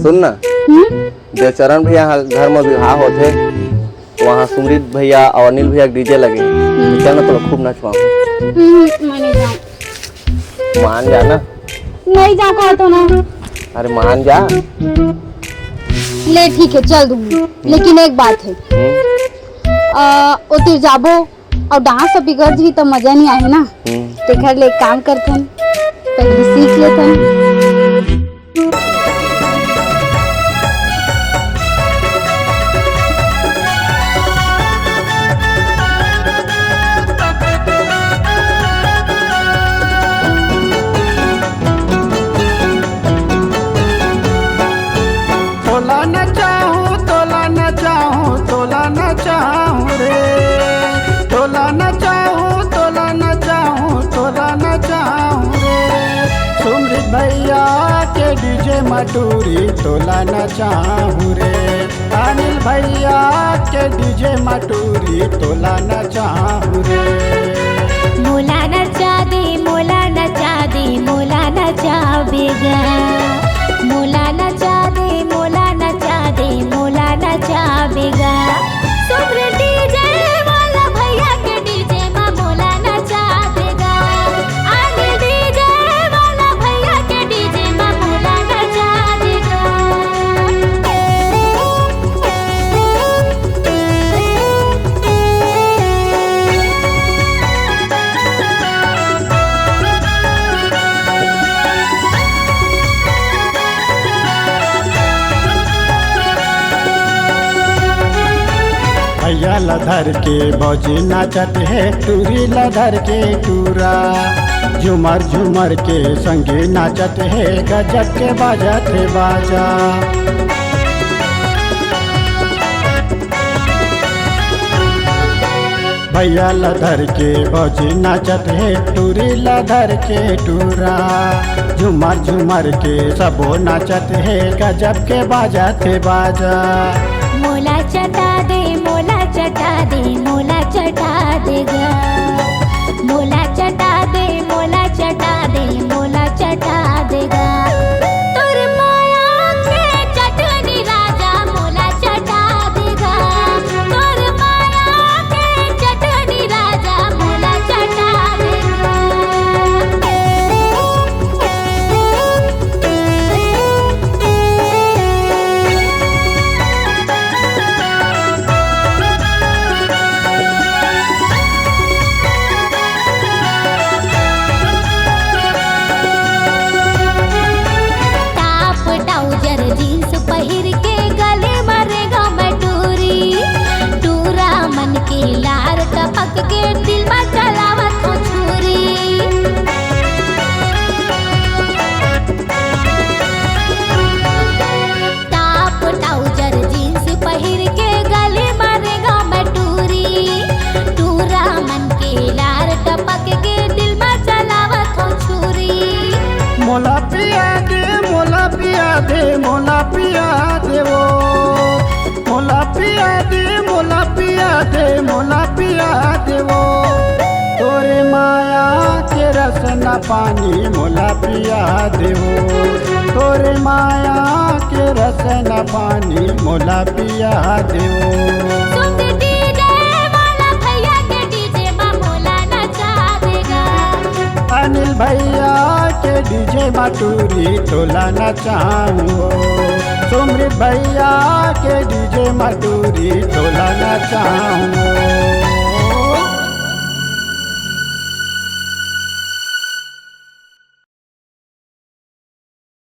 सुन ना, देवचरण भैया घर में विवाह होते वहाँ सुमृत भैया और अनिल भैया डीजे लगे तो चल ना तो खूब नचवाऊँ। मैं नहीं जाऊँ। मान जा ना। नहीं जाऊँ कहा तो ना। अरे मान जा। ले ठीक है चल दूंगी, लेकिन एक बात है उतर जाबो और डांस सब बिगड़ जी तो मजा नहीं आए ना। ते घर ले एक काम करते हैं, पहले सीख लेते हैं। तोला न चाहूँ तोला न चाहूँ तोला न चाहूँ रे, तोला न चाहूँ तोला न चाहूँ तोला न चाहूँ रे। सुमृत भैया के डीजे मटूरी तोला न चाहूँ रे, अनिल भैया के डीजे मटूरी तोला न चाहूँ रे। मोला नचा दे मोला नचा दे मोला नचा बेगा, मोला नचा दे मोला नचा दे मोला नचा बेगा। सुमृत डीजे वाला भैया के डीजे में मोला नचा देगा, अनिल डीजे वाला भैया के डीजे में मोला नचा देगा। भैया लधर के भौजी नाचत है टूरी लधर के टूरा, झूमर झूमर के संगे नाचत है गजब के बाजत है बाजा। भैया लधर के भौजी नाचत है टूरी लधर के टूरा, झूमर झूमर के सबो नाचत है गजब के बाजत है बाजा। मोला चटा दे मोला चटा दे मोला चटा देगा, मोला चटा दे मोला चटा दे मोला चटा देगा। तोर माया के चटनी राजा मोला चटा देगा, तोर माया के चटनी राजा मोला चटा जींस पहिर के गले मरेगा मटूरी, टूरा मन के लार टपक के दिल में चलावत हो छुरी। टाप टाउजर जींस पहिर के गले मरेगा मटूरी, टूरा मन के लार टपक के दिल में चलावत हो छुरी। मोला पिया दे मोला पिया दे मोला पिया दे वो, मोला पिया दे मोला पिया दे मोला पिया दे वो। तोरे माया के रस न पानी मोला पिया दे वो, तोरे माया के रस न पानी मोला पिया दे वो। सुमृत डीजे वाला भैया के डीजे में मोला नचा देगा, अनिल भैया के डीजे मटूरी तोला न चाहूँ, सुमृत भैया के डीजे मटूरी तोला न चाहूँ।